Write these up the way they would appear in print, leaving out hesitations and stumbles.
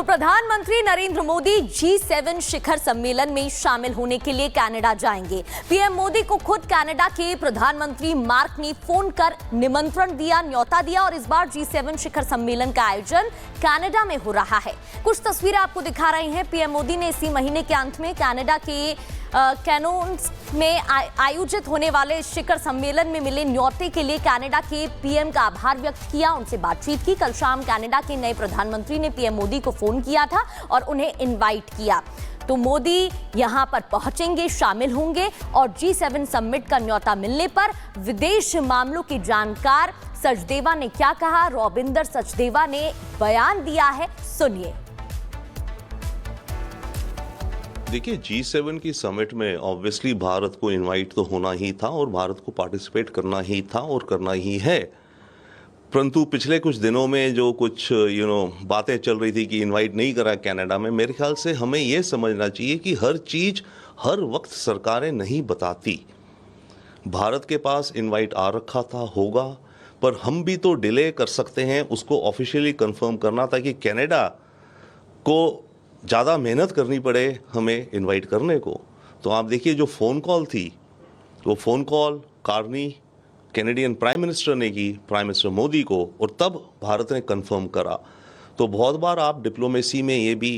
तो प्रधानमंत्री नरेंद्र मोदी G7 शिखर सम्मेलन में शामिल होने के लिए कनाडा जाएंगे। पीएम मोदी को खुद कनाडा के प्रधानमंत्री मार्क ने फोन कर निमंत्रण दिया, न्योता दिया और इस बार G7 शिखर सम्मेलन का आयोजन कनाडा में हो रहा है। कुछ तस्वीरें आपको दिखा रही हैं। पीएम मोदी ने इसी महीने के अंत में कनाडा के कैनोन्स में आयोजित होने वाले शिखर सम्मेलन में मिले न्योते के लिए कनाडा के पीएम का आभार व्यक्त किया, उनसे बातचीत की। कल शाम कनाडा के नए प्रधानमंत्री ने पीएम मोदी को फोन किया था और उन्हें इनवाइट किया। तो मोदी यहां पर पहुंचेंगे, शामिल होंगे और G7 समिट का न्योता मिलने पर विदेश मामलों के जानकार सचदेवा ने क्या कहा, रॉबिंदर सचदेवा ने बयान दिया है, सुनिए। देखिए, G7 की समिट में ऑब्वियसली भारत को इनवाइट तो होना ही था और भारत को पार्टिसिपेट करना ही था और करना ही है। परंतु पिछले कुछ दिनों में जो कुछ बातें चल रही थी कि इनवाइट नहीं करा कनाडा में, मेरे ख्याल से हमें ये समझना चाहिए कि हर चीज़ हर वक्त सरकारें नहीं बताती। भारत के पास इनवाइट आ रखा था, होगा, पर हम भी तो डिले कर सकते हैं उसको ऑफिशियली कंफर्म करना, ताकि कनाडा को ज़्यादा मेहनत करनी पड़े हमें इनवाइट करने को। तो आप देखिए, जो फ़ोन कॉल थी वो phone call Carney Canadian prime minister ने की, प्राइम मिनिस्टर मोदी को, और तब भारत ने कंफर्म करा। तो बहुत बार आप डिप्लोमेसी में ये भी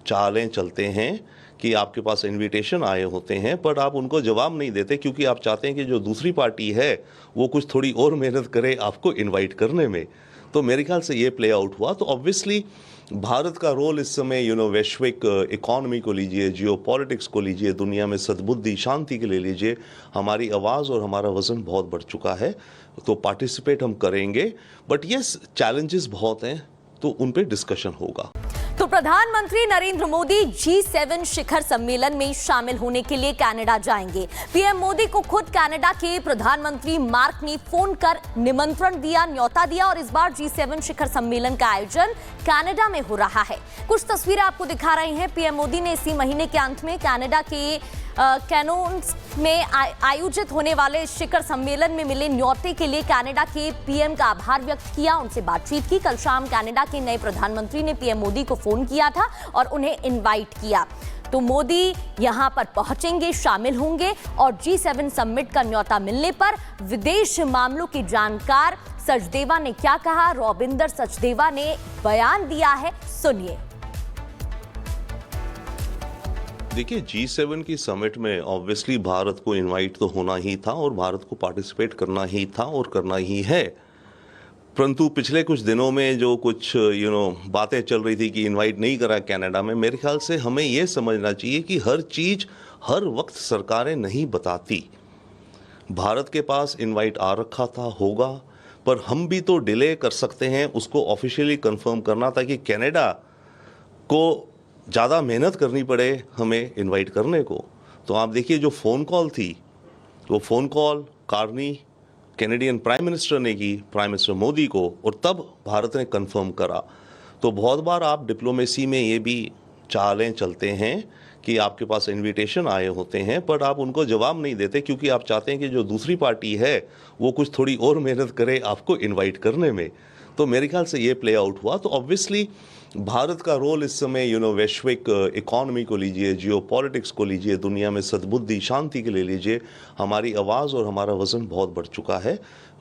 चालें चलते हैं कि आपके पास इनविटेशन आए होते हैं पर आप उनको जवाब नहीं देते, क्योंकि आप चाहते हैं कि जो दूसरी पार्टी है वो कुछ थोड़ी और मेहनत करे आपको इनवाइट करने में। तो मेरे ख्याल से ये प्ले आउट हुआ। तो ऑब्वियसली भारत का रोल इस समय वैश्विक इकोनॉमी को लीजिए, जियोपॉलिटिक्स को लीजिए, दुनिया में सद्बुद्धि शांति के लिए लीजिए, हमारी आवाज़ और हमारा वज़न बहुत बढ़ चुका है। तो पार्टिसिपेट हम करेंगे, बट यस चैलेंजेस बहुत हैं, तो उन पे डिस्कशन होगा। तो प्रधानमंत्री नरेंद्र मोदी G7 शिखर सम्मेलन में शामिल होने के लिए कनाडा जाएंगे। पीएम मोदी को खुद कनाडा के प्रधानमंत्री मार्क ने फोन कर निमंत्रण दिया, न्योता दिया और इस बार G7 शिखर सम्मेलन का आयोजन कनाडा में हो रहा है। कुछ तस्वीरें आपको दिखा रही हैं। पीएम मोदी ने इसी महीने के अंत में कनाडा के कैनोन्स में आयोजित होने वाले शिखर सम्मेलन में मिले न्योते के लिए कनाडा के पीएम का आभार व्यक्त किया, उनसे बातचीत की। कल शाम कनाडा के नए प्रधानमंत्री ने पीएम मोदी को फोन किया था और उन्हें इनवाइट किया। तो मोदी यहां पर पहुंचेंगे, शामिल होंगे और G7 समिट का न्योता मिलने पर विदेश मामलों के जानकार सचदेवा ने क्या कहा, रॉबिंदर सचदेवा ने बयान दिया है, सुनिए। देखिए, G7 की समिट में ऑब्वियसली भारत को इनवाइट तो होना ही था और भारत को पार्टिसिपेट करना ही था और करना ही है। परंतु पिछले कुछ दिनों में जो कुछ बातें चल रही थी कि इनवाइट नहीं करा कनाडा में, मेरे ख्याल से हमें ये समझना चाहिए कि हर चीज़ हर वक्त सरकारें नहीं बताती। भारत के पास इनवाइट आ रखा था, होगा, पर हम भी तो डिले कर सकते हैं उसको ऑफिशियली कंफर्म करना, ताकि कनाडा को ज़्यादा मेहनत करनी पड़े हमें इनवाइट करने को। तो आप देखिए, जो फ़ोन कॉल थी वो phone call Carney Canadian prime minister ने की, प्राइम मिनिस्टर मोदी को, और तब भारत ने कंफर्म करा। तो बहुत बार आप डिप्लोमेसी में ये भी चालें चलते हैं कि आपके पास इनविटेशन आए होते हैं पर आप उनको जवाब नहीं देते, क्योंकि आप चाहते हैं कि जो दूसरी पार्टी है वो कुछ थोड़ी और मेहनत करे आपको इनवाइट करने में। तो मेरे ख्याल से ये प्ले आउट हुआ। तो ऑब्वियसली भारत का रोल इस समय वैश्विक इकोनॉमी को लीजिए, जियोपॉलिटिक्स को लीजिए, दुनिया में सद्बुद्धि शांति के लिए लीजिए, हमारी आवाज़ और हमारा वज़न बहुत बढ़ चुका है।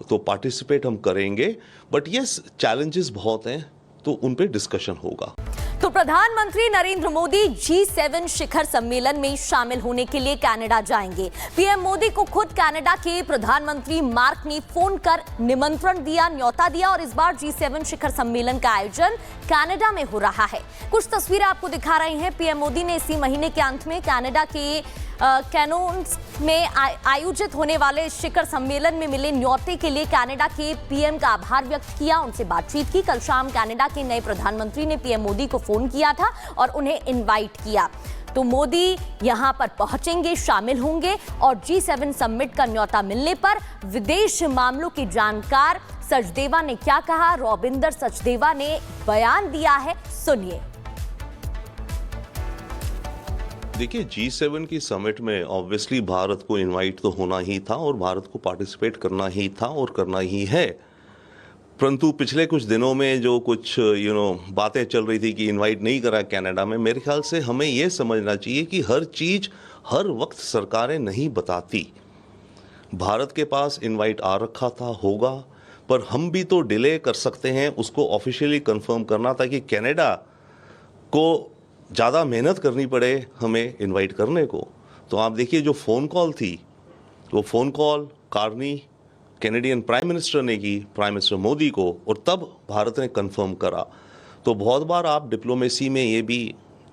तो पार्टिसिपेट हम करेंगे, बट यस चैलेंजेस बहुत हैं, तो उन पे डिस्कशन होगा। तो प्रधानमंत्री नरेंद्र मोदी G7 शिखर सम्मेलन में शामिल होने के लिए कनाडा जाएंगे। पीएम मोदी को खुद कनाडा के प्रधानमंत्री मार्क ने फोन कर निमंत्रण दिया, न्योता दिया और इस बार G7 शिखर सम्मेलन का आयोजन कनाडा में हो रहा है। कुछ तस्वीरें आपको दिखा रही हैं। पीएम मोदी ने इसी महीने के अंत में कनाडा के कैनोन्स में आयोजित होने वाले शिखर सम्मेलन में मिले न्योते के लिए कनाडा के पीएम का आभार व्यक्त किया, उनसे बातचीत की। कल शाम कनाडा के नए प्रधानमंत्री ने पीएम मोदी को फोन किया था और उन्हें इनवाइट किया। तो मोदी यहां पर पहुंचेंगे, शामिल होंगे और G7 समिट का न्योता मिलने पर विदेश मामलों के जानकार सचदेवा ने क्या कहा, रॉबिंदर सचदेवा ने बयान दिया है, सुनिए। देखिए, G7 की समिट में ऑब्वियसली भारत को इनवाइट तो होना ही था और भारत को पार्टिसिपेट करना ही था और करना ही है। परंतु पिछले कुछ दिनों में जो कुछ बातें चल रही थी कि इनवाइट नहीं करा कनाडा में, मेरे ख्याल से हमें ये समझना चाहिए कि हर चीज़ हर वक्त सरकारें नहीं बताती। भारत के पास इनवाइट आ रखा था, होगा, पर हम भी तो डिले कर सकते हैं उसको ऑफिशियली कंफर्म करना, ताकि कनाडा को ज़्यादा मेहनत करनी पड़े हमें इनवाइट करने को। तो आप देखिए जो फ़ोन कॉल थी, वो phone call Carney Canadian prime minister ने की, प्राइम मिनिस्टर मोदी को, और तब भारत ने कंफर्म करा। तो बहुत बार आप डिप्लोमेसी में ये भी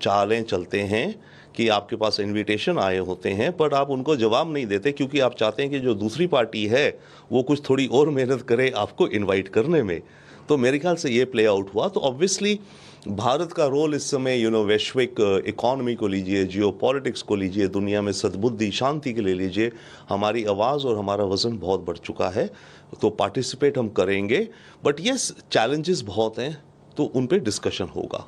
चालें चलते हैं कि आपके पास इनविटेशन आए होते हैं पर आप उनको जवाब नहीं देते, क्योंकि आप चाहते हैं कि जो दूसरी पार्टी है वो कुछ थोड़ी और मेहनत करे आपको इनवाइट करने में। तो मेरे ख्याल से ये प्ले आउट हुआ। तो ऑब्वियसली भारत का रोल इस समय वैश्विक इकोनॉमी को लीजिए, जियोपॉलिटिक्स को लीजिए, दुनिया में सद्बुद्धि शांति के लिए लीजिए, हमारी आवाज़ और हमारा वज़न बहुत बढ़ चुका है। तो पार्टिसिपेट हम करेंगे, बट यस चैलेंजेस बहुत हैं, तो उन पे डिस्कशन होगा।